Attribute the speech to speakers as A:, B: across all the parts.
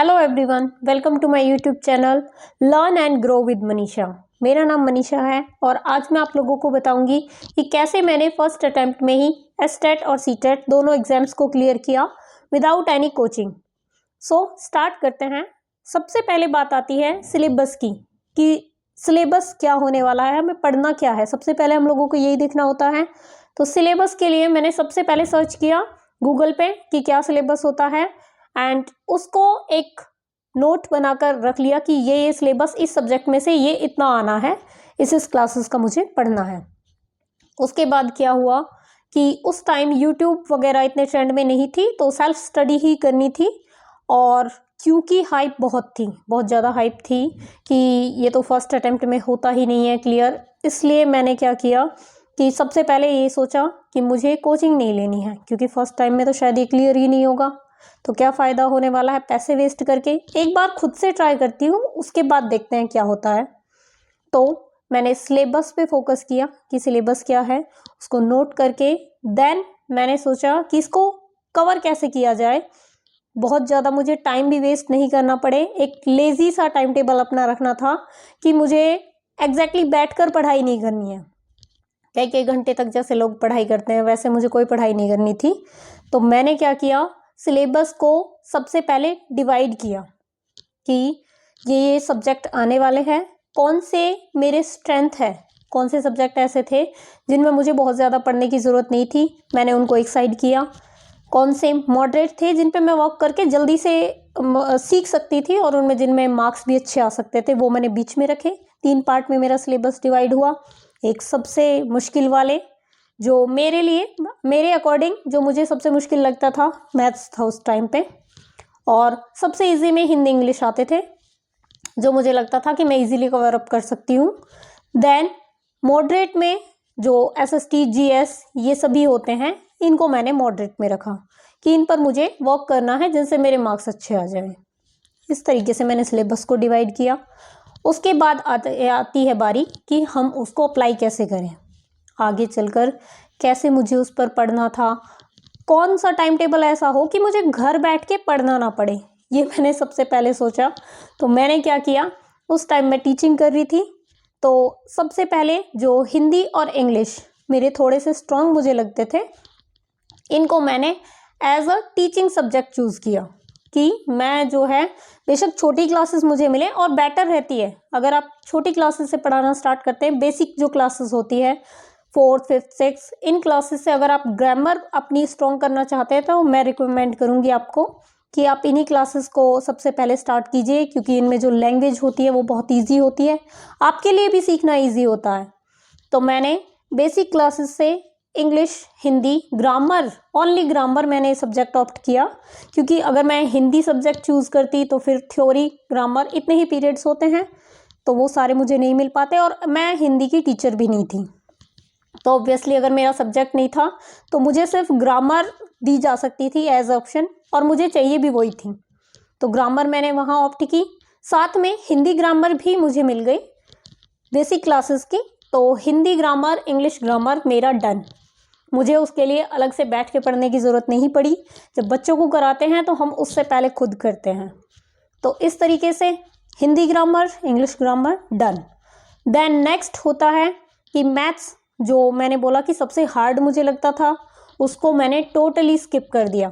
A: Hello everyone, welcome to my YouTube channel learn and grow with Manisha. मेरा नाम मनीषा है और आज मैं आप लोगों को बताऊंगी कि कैसे मैंने फर्स्ट अटेम्प्ट में ही एसटेट और सीटेट दोनों एग्जाम्स को क्लियर किया without any coaching. So start करते हैं। सबसे पहले बात आती है सिलेबस की कि सिलेबस क्या होने वाला है, हमें पढ़ना क्या है। सबसे पहले हम लोगों को यही देखना होता है। तो सिलेबस के लिए मैंने सबसे पहले सर्च किया गूगल पे कि क्या सिलेबस होता है एंड उसको एक नोट बनाकर रख लिया कि ये सिलेबस इस सब्जेक्ट में से ये इतना आना है, इस क्लासेस का मुझे पढ़ना है। उसके बाद क्या हुआ कि उस टाइम यूट्यूब वगैरह इतने ट्रेंड में नहीं थी, तो सेल्फ स्टडी ही करनी थी। और क्योंकि हाइप बहुत थी, बहुत ज़्यादा हाइप थी कि ये तो फर्स्ट अटेम्प्ट में होता ही नहीं है क्लियर, इसलिए मैंने क्या किया कि सबसे पहले ये सोचा कि मुझे कोचिंग नहीं लेनी है, क्योंकि फर्स्ट टाइम में तो शायद ये क्लियर ही नहीं होगा, तो क्या फ़ायदा होने वाला है पैसे वेस्ट करके। एक बार खुद से ट्राई करती हूँ, उसके बाद देखते हैं क्या होता है। तो मैंने सिलेबस पे फोकस किया कि सिलेबस क्या है, उसको नोट करके देन मैंने सोचा कि इसको कवर कैसे किया जाए, बहुत ज़्यादा मुझे टाइम भी वेस्ट नहीं करना पड़े। एक लेज़ी सा टाइम टेबल अपना रखना था कि मुझे एग्जैक्टली बैठकर पढ़ाई नहीं करनी है, कई कई घंटे तक जैसे लोग पढ़ाई करते हैं वैसे मुझे कोई पढ़ाई नहीं करनी थी। तो मैंने क्या किया, सिलेबस को सबसे पहले डिवाइड किया कि ये सब्जेक्ट आने वाले हैं, कौन से मेरे स्ट्रेंथ है, कौन से सब्जेक्ट ऐसे थे जिनमें मुझे बहुत ज़्यादा पढ़ने की ज़रूरत नहीं थी, मैंने उनको एक साइड किया। कौन से मॉडरेट थे जिन पे मैं वर्क करके जल्दी से सीख सकती थी और उनमें जिनमें मार्क्स भी अच्छे आ सकते थे, वो मैंने बीच में रखे। 3 पार्ट में मेरा सिलेबस डिवाइड हुआ। एक सबसे मुश्किल वाले, जो मेरे लिए, मेरे अकॉर्डिंग जो मुझे सबसे मुश्किल लगता था, मैथ्स था उस टाइम पे। और सबसे इजी में हिंदी इंग्लिश आते थे, जो मुझे लगता था कि मैं इजीली कवर अप कर सकती हूँ। देन मॉडरेट में जो एसएसटी जीएस ये सभी होते हैं, इनको मैंने मॉडरेट में रखा कि इन पर मुझे वर्क करना है जिनसे मेरे मार्क्स अच्छे आ जाएं। इस तरीके से मैंने सिलेबस को डिवाइड किया। उसके बाद आती है बारी कि हम उसको अप्लाई कैसे करें, आगे चलकर कैसे मुझे उस पर पढ़ना था, कौन सा टाइम टेबल ऐसा हो कि मुझे घर बैठ के पढ़ना ना पड़े, ये मैंने सबसे पहले सोचा। तो मैंने क्या किया, उस टाइम मैं टीचिंग कर रही थी, तो सबसे पहले जो हिंदी और इंग्लिश मेरे थोड़े से स्ट्रॉन्ग मुझे लगते थे, इनको मैंने as a teaching subject choose किया कि मैं जो है, बेशक छोटी क्लासेस मुझे मिले और बेटर रहती है अगर आप छोटी क्लासेस से पढ़ाना स्टार्ट करते हैं। बेसिक जो क्लासेस होती है 4th 5th 6th, इन क्लासेस से अगर आप ग्रामर अपनी स्ट्रॉन्ग करना चाहते हैं तो मैं रिकमेंड करूँगी आपको कि आप इन्हीं क्लासेस को सबसे पहले स्टार्ट कीजिए, क्योंकि इनमें जो लैंग्वेज होती है वो बहुत ईजी होती है, आपके लिए भी सीखना ईजी होता है। तो मैंने बेसिक क्लासेस से English, Hindi, grammar, only grammar मैंने सब्जेक्ट ऑप्ट किया, क्योंकि अगर मैं हिंदी सब्जेक्ट चूज़ करती तो फिर थ्योरी, ग्रामर, इतने ही पीरियड्स होते हैं तो वो सारे मुझे नहीं मिल पाते, और मैं हिंदी की टीचर भी नहीं थी। तो ऑब्वियसली अगर मेरा सब्जेक्ट नहीं था तो मुझे सिर्फ ग्रामर दी जा सकती थी एज ऑप्शन, और मुझे चाहिए भी वही थी, तो ग्रामर मैंने वहाँ ऑप्ट की। साथ में हिंदी ग्रामर भी मुझे मिल गई बेसिक क्लासेस की, तो हिंदी ग्रामर, इंग्लिश ग्रामर मेरा डन। मुझे उसके लिए अलग से बैठ के पढ़ने की ज़रूरत नहीं पड़ी। जब बच्चों को कराते हैं तो हम उससे पहले खुद करते हैं। तो इस तरीके से Hindi grammar, English grammar done. Then next होता है कि मैथ्स, जो मैंने बोला कि सबसे हार्ड मुझे लगता था, उसको मैंने टोटली स्किप कर दिया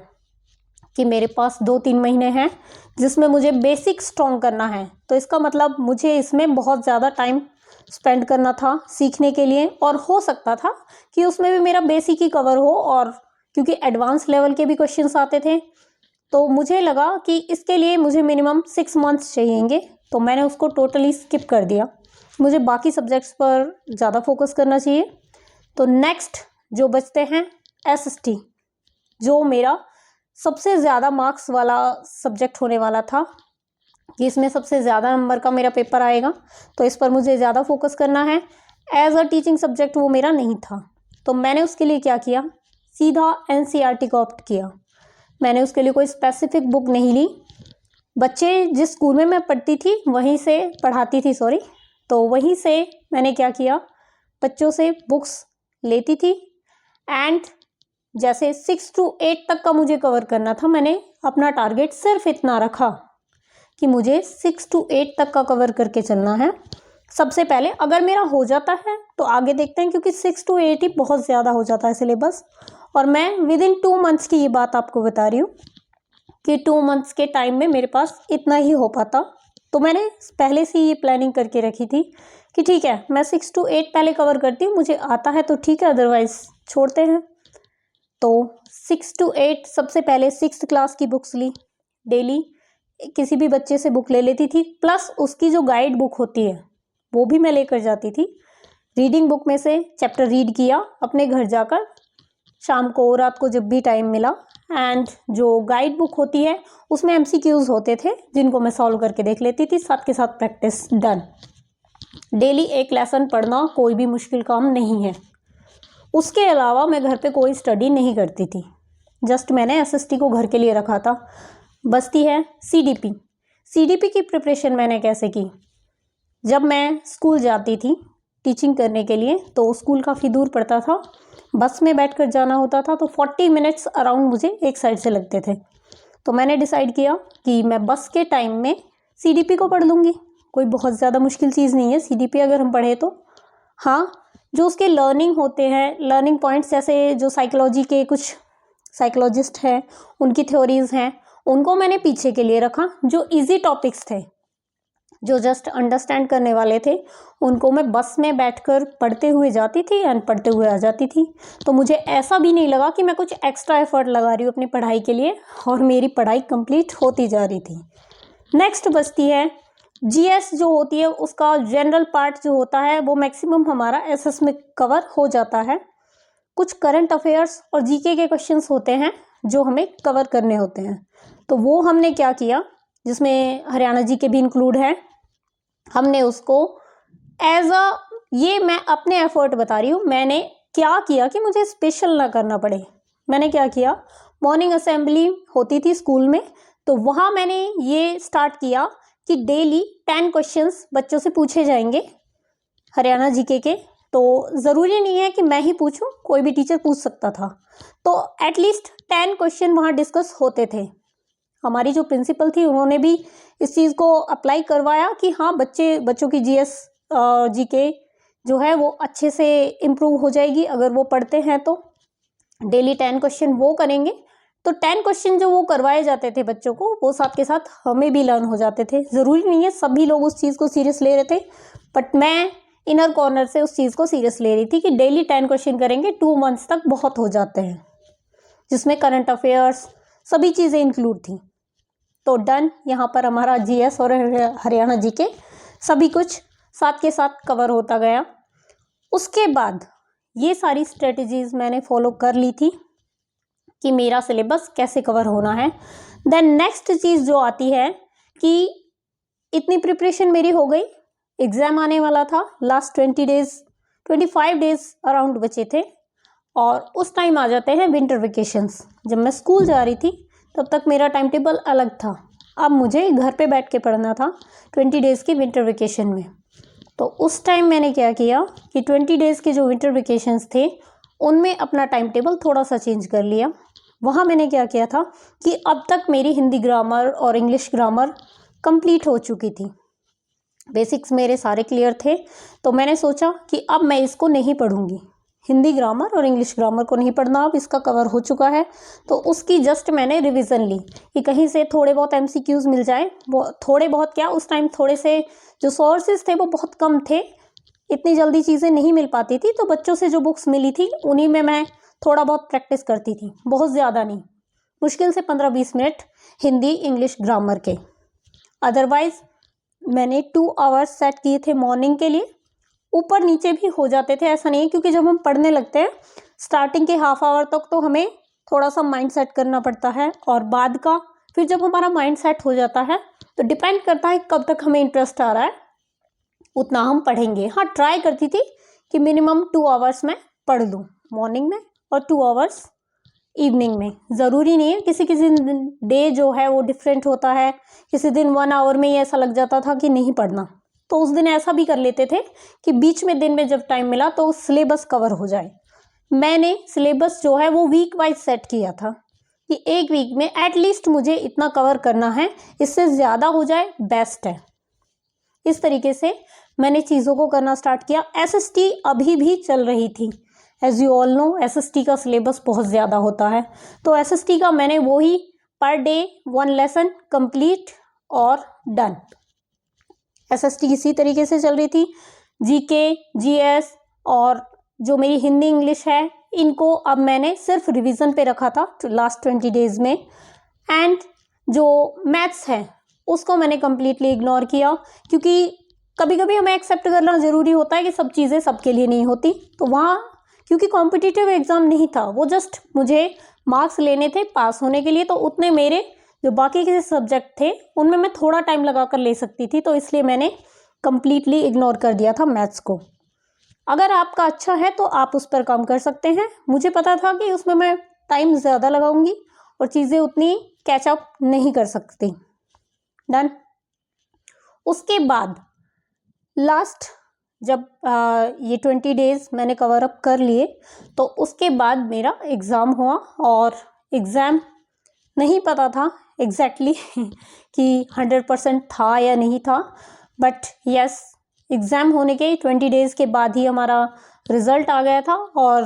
A: कि मेरे पास 2-3 महीने हैं जिसमें मुझे बेसिक स्ट्रॉन्ग करना है। तो इसका मतलब मुझे इसमें बहुत ज़्यादा टाइम स्पेंड करना था सीखने के लिए, और हो सकता था कि उसमें भी मेरा बेसिक ही कवर हो, और क्योंकि एडवांस लेवल के भी क्वेश्चंस आते थे, तो मुझे लगा कि इसके लिए मुझे मिनिमम 6 मंथ्स चाहिएंगे, तो मैंने उसको टोटली स्किप कर दिया। मुझे बाकी सब्जेक्ट्स पर ज़्यादा फोकस करना चाहिए। तो नेक्स्ट जो बचते हैं एसएसटी, जो मेरा सबसे ज़्यादा मार्क्स वाला सब्जेक्ट होने वाला था कि इसमें सबसे ज़्यादा नंबर का मेरा पेपर आएगा, तो इस पर मुझे ज़्यादा फोकस करना है। एज अ टीचिंग सब्जेक्ट वो मेरा नहीं था, तो मैंने उसके लिए क्या किया, सीधा एनसीईआरटी को ऑप्ट किया। मैंने उसके लिए कोई स्पेसिफिक बुक नहीं ली, बच्चे जिस स्कूल में मैं पढ़ती थी वहीं से पढ़ाती थी, तो वहीं से मैंने क्या किया, बच्चों से बुक्स लेती थी, एंड जैसे 6 to 8 तक का मुझे कवर करना था, मैंने अपना टारगेट सिर्फ इतना रखा कि मुझे 6 to 8 तक का कवर करके चलना है। सबसे पहले अगर मेरा हो जाता है तो आगे देखते हैं, क्योंकि 6 to 8 ही बहुत ज़्यादा हो जाता है सिलेबस। और मैं विद इन 2 मंथ्स की ये बात आपको बता रही हूँ कि 2 मंथ्स के टाइम में मेरे पास इतना ही हो पाता। तो मैंने पहले से ये प्लानिंग करके रखी थी कि ठीक है, मैं 6 to 8 पहले कवर करती हूँ, मुझे आता है तो ठीक है, अदरवाइज छोड़ते हैं। तो 6 to 8 सबसे पहले 6th क्लास की बुक्स ली। डेली किसी भी बच्चे से बुक ले लेती थी, प्लस उसकी जो गाइड बुक होती है वो भी मैं लेकर जाती थी। रीडिंग बुक में से चैप्टर रीड किया अपने घर जाकर, शाम को रात को जब भी टाइम मिला। एंड जो गाइड बुक होती है उसमें MCQs होते थे जिनको मैं सॉल्व करके देख लेती थी, साथ के साथ प्रैक्टिस डन। डेली एक लेसन पढ़ना कोई भी मुश्किल काम नहीं है। उसके अलावा मैं घर पे कोई स्टडी नहीं करती थी, जस्ट मैंने SST को घर के लिए रखा था। बचती है CDP की प्रिपरेशन मैंने कैसे की। जब मैं स्कूल जाती थी टीचिंग करने के लिए तो स्कूल काफ़ी दूर पड़ता था, बस में बैठकर जाना होता था, तो 40 मिनट्स अराउंड मुझे एक साइड से लगते थे। तो मैंने डिसाइड किया कि मैं बस के टाइम में CDP को पढ़ लूँगी। कोई बहुत ज़्यादा मुश्किल चीज़ नहीं है CDP अगर हम पढ़े तो। हाँ, जो उसके लर्निंग होते हैं, लर्निंग पॉइंट्स, जैसे जो साइकोलॉजी के कुछ साइकोलॉजिस्ट हैं उनकी थ्योरीज़ हैं, उनको मैंने पीछे के लिए रखा। जो इजी टॉपिक्स थे, जो जस्ट अंडरस्टैंड करने वाले थे, उनको मैं बस में बैठकर पढ़ते हुए जाती थी एंड पढ़ते हुए आ जाती थी। तो मुझे ऐसा भी नहीं लगा कि मैं कुछ एक्स्ट्रा एफर्ट लगा रही हूँ अपनी पढ़ाई के लिए, और मेरी पढ़ाई कंप्लीट होती जा रही थी। नेक्स्ट बचती है GS जो होती है, उसका जनरल पार्ट जो होता है वो मैक्सिमम हमारा SS में कवर हो जाता है। कुछ करंट अफेयर्स और GK के क्वेश्चंस होते हैं जो हमें कवर करने होते हैं। तो वो हमने क्या किया, जिसमें हरियाणा GK भी इंक्लूड है, हमने उसको एज अ, ये मैं अपने एफर्ट बता रही हूँ, मैंने क्या किया कि मुझे स्पेशल ना करना पड़े। मैंने क्या किया, मॉर्निंग असेंबली होती थी स्कूल में, तो वहाँ मैंने ये स्टार्ट किया कि डेली 10 क्वेश्चंस बच्चों से पूछे जाएंगे हरियाणा GK के। तो ज़रूरी नहीं है कि मैं ही पूछूं, कोई भी टीचर पूछ सकता था। तो एटलीस्ट 10 क्वेश्चन वहाँ डिस्कस होते थे। हमारी जो प्रिंसिपल थी उन्होंने भी इस चीज़ को अप्लाई करवाया कि हाँ, बच्चों की GS GK जो है वो अच्छे से इम्प्रूव हो जाएगी अगर वो पढ़ते हैं तो। डेली 10 क्वेश्चन वो करेंगे, तो 10 क्वेश्चन जो वो करवाए जाते थे बच्चों को, वो साथ के साथ हमें भी लर्न हो जाते थे। ज़रूरी नहीं है सभी लोग उस चीज़ को सीरियस ले रहे थे, बट मैं इनर कॉर्नर से उस चीज़ को सीरियस ले रही थी कि डेली 10 क्वेश्चन करेंगे, 2 मंथ्स तक बहुत हो जाते हैं, जिसमें करंट अफेयर्स सभी चीज़ें इंक्लूड थी। तो डन, यहाँ पर हमारा GS और हरियाणा GK सभी कुछ साथ के साथ कवर होता गया। उसके बाद ये सारी स्ट्रेटजीज मैंने फॉलो कर ली थी कि मेरा सिलेबस कैसे कवर होना है। देन नेक्स्ट चीज़ जो आती है कि इतनी प्रिपरेशन मेरी हो गई, एग्ज़ाम आने वाला था, लास्ट 25 डेज अराउंड बचे थे, और उस टाइम आ जाते हैं विंटर वेकेशंस। जब मैं स्कूल जा रही थी तब तक मेरा टाइम टेबल अलग था, अब मुझे घर पे बैठ के पढ़ना था 20 डेज़ की विंटर वेकेशन में। तो उस टाइम मैंने क्या किया कि 20 डेज़ के जो विंटर वेकेशंस थे उनमें अपना टाइम टेबल थोड़ा सा चेंज कर लिया। वहाँ मैंने क्या किया था कि अब तक मेरी हिंदी ग्रामर और इंग्लिश ग्रामर कंप्लीट हो चुकी थी, बेसिक्स मेरे सारे क्लियर थे। तो मैंने सोचा कि अब मैं इसको नहीं पढ़ूंगी, हिंदी ग्रामर और इंग्लिश ग्रामर को नहीं पढ़ना, अब इसका कवर हो चुका है। तो उसकी जस्ट मैंने रिवीजन ली कि कहीं से थोड़े बहुत MCQs मिल जाए। वो थोड़े बहुत क्या, उस टाइम थोड़े से जो सोर्सेज थे वो बहुत कम थे, इतनी जल्दी चीज़ें नहीं मिल पाती थी। तो बच्चों से जो बुक्स मिली थी उन्हीं में मैं थोड़ा बहुत प्रैक्टिस करती थी, बहुत ज़्यादा नहीं, मुश्किल से 15-20 मिनट हिंदी इंग्लिश ग्रामर के। अदरवाइज मैंने 2 आवर्स सेट किए थे मॉर्निंग के लिए, ऊपर नीचे भी हो जाते थे, ऐसा नहीं है, क्योंकि जब हम पढ़ने लगते हैं स्टार्टिंग के हाफ आवर तक तो हमें थोड़ा सा माइंड सेट करना पड़ता है, और बाद का फिर जब हमारा माइंड सेट हो जाता है तो डिपेंड करता है कब तक हमें इंटरेस्ट आ रहा है, उतना हम पढ़ेंगे। हाँ, ट्राई करती थी कि मिनिमम 2 आवर्स मैं पढ़ लूँ मॉर्निंग में और 2 आवर्स इवनिंग में। ज़रूरी नहीं है, किसी किसी डे जो है वो डिफरेंट होता है, किसी दिन 1 आवर में ही ऐसा लग जाता था कि नहीं पढ़ना, तो उस दिन ऐसा भी कर लेते थे कि बीच में दिन में जब टाइम मिला तो सिलेबस कवर हो जाए। मैंने सिलेबस जो है वो वीक वाइज सेट किया था कि एक वीक में एटलीस्ट मुझे इतना कवर करना है, इससे ज़्यादा हो जाए बेस्ट है। इस तरीके से मैंने चीज़ों को करना स्टार्ट किया। एसएसटी अभी भी चल रही थी। As you all know, SST का सिलेबस बहुत ज़्यादा होता है, तो एसएसटी का मैंने वही पर डे 1 लेसन कंप्लीट और डन। एसएसटी इसी तरीके से चल रही थी। जीके, जीएस और जो मेरी हिंदी इंग्लिश है, इनको अब मैंने सिर्फ रिवीजन पे रखा था लास्ट 20 डेज में। एंड जो मैथ्स है उसको मैंने कम्प्लीटली इग्नोर किया, क्योंकि कभी कभी हमें एक्सेप्ट करना ज़रूरी होता है कि सब चीज़ें सबके लिए नहीं होती। तो वहाँ क्योंकि कॉम्पिटिटिव एग्ज़ाम नहीं था, वो जस्ट मुझे मार्क्स लेने थे पास होने के लिए, तो उतने मेरे जो बाकी के सब्जेक्ट थे उनमें मैं थोड़ा टाइम लगा कर ले सकती थी, तो इसलिए मैंने कम्प्लीटली इग्नोर कर दिया था मैथ्स को। अगर आपका अच्छा है तो आप उस पर काम कर सकते हैं। मुझे पता था कि उसमें मैं टाइम ज़्यादा लगाऊंगी और चीज़ें उतनी कैचअप नहीं कर सकती। डन। उसके बाद लास्ट जब ये 20 डेज मैंने कवर अप कर लिए, तो उसके बाद मेरा एग्ज़ाम हुआ। और एग्ज़ाम नहीं पता था एग्जैक्टली कि 100% था या नहीं था, बट यस, एग्ज़ाम होने के 20 डेज़ के बाद ही हमारा रिज़ल्ट आ गया था और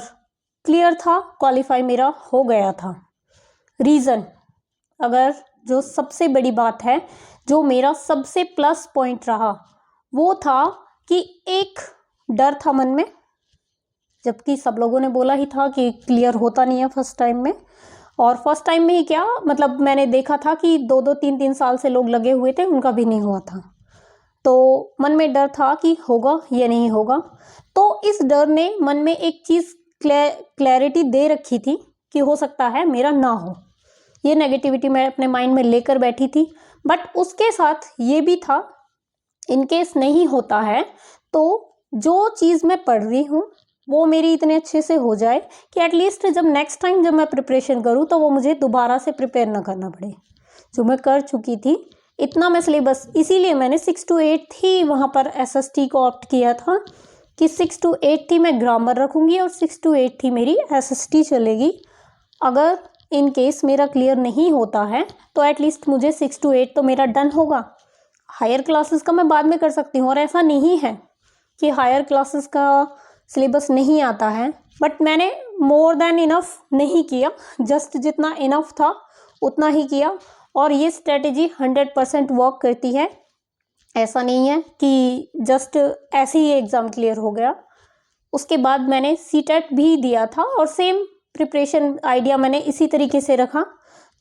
A: क्लियर था, क्वालिफाई मेरा हो गया था। रीज़न, अगर जो सबसे बड़ी बात है, जो मेरा सबसे प्लस पॉइंट रहा, वो था कि एक डर था मन में, जबकि सब लोगों ने बोला ही था कि क्लियर होता नहीं है फर्स्ट टाइम में। और फर्स्ट टाइम में ही क्या, मतलब मैंने देखा था कि 2-2, 3-3 साल से लोग लगे हुए थे, उनका भी नहीं हुआ था। तो मन में डर था कि होगा या नहीं होगा। तो इस डर ने मन में एक चीज़ क्लैरिटी दे रखी थी कि हो सकता है मेरा ना हो। ये नेगेटिविटी मैं अपने माइंड में लेकर बैठी थी। बट उसके साथ ये भी था, इनकेस नहीं होता है तो जो चीज़ मैं पढ़ रही हूँ वो मेरी इतने अच्छे से हो जाए कि एटलीस्ट जब नेक्स्ट टाइम जब मैं प्रिपरेशन करूँ तो वो मुझे दोबारा से प्रिपेयर ना करना पड़े। जो मैं कर चुकी थी इतना मैं सिलेबस, इसीलिए मैंने 6 to 8 ही वहाँ पर एसएसटी को ऑप्ट किया था कि 6 to 8 ही मैं ग्रामर रखूँगी और 6 to 8 ही मेरी एसएसटी चलेगी। अगर इन केस मेरा क्लियर नहीं होता है तो एटलीस्ट मुझे 6 to 8 तो मेरा डन होगा। हायर क्लासेस का मैं बाद में कर सकती हूँ, और ऐसा नहीं है कि हायर क्लासेस का सिलेबस नहीं आता है, बट मैंने मोर देन इनफ नहीं किया, जस्ट जितना इनफ था उतना ही किया। और ये स्ट्रेटेजी 100% वर्क करती है। ऐसा नहीं है कि जस्ट ऐसे ही एग्ज़ाम क्लियर हो गया। उसके बाद मैंने सीटेट भी दिया था और सेम प्रिपरेशन आइडिया मैंने इसी तरीके से रखा।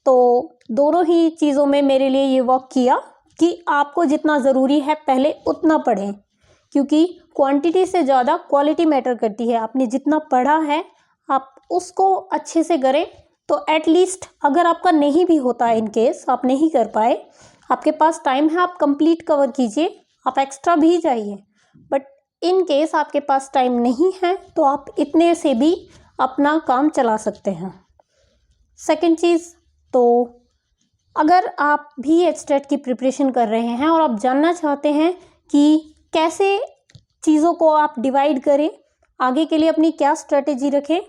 A: तो दोनों ही चीज़ों में मेरे लिए ये वर्क किया कि आपको जितना ज़रूरी है पहले उतना पढ़ें, क्योंकि क्वांटिटी से ज़्यादा क्वालिटी मैटर करती है। आपने जितना पढ़ा है आप उसको अच्छे से करें, तो एटलीस्ट अगर आपका नहीं भी होता है, इन केस आप नहीं कर पाए, आपके पास टाइम है, आप कंप्लीट कवर कीजिए, आप एक्स्ट्रा भी जाइए। बट इन केस आपके पास टाइम नहीं है तो आप इतने से भी अपना काम चला सकते हैं। सेकंड चीज़, तो अगर आप भी एचटेट की प्रिपरेशन कर रहे हैं और आप जानना चाहते हैं कि कैसे चीज़ों को आप डिवाइड करें, आगे के लिए अपनी क्या स्ट्रेटेजी रखें,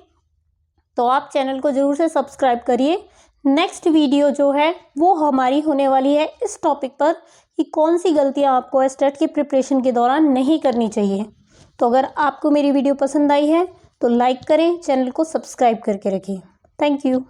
A: तो आप चैनल को ज़रूर से सब्सक्राइब करिए। नेक्स्ट वीडियो जो है वो हमारी होने वाली है इस टॉपिक पर कि कौन सी गलतियां आपको एचटेट की प्रिपरेशन के दौरान नहीं करनी चाहिए। तो अगर आपको मेरी वीडियो पसंद आई है तो लाइक करें, चैनल को सब्सक्राइब करके रखें। Thank you.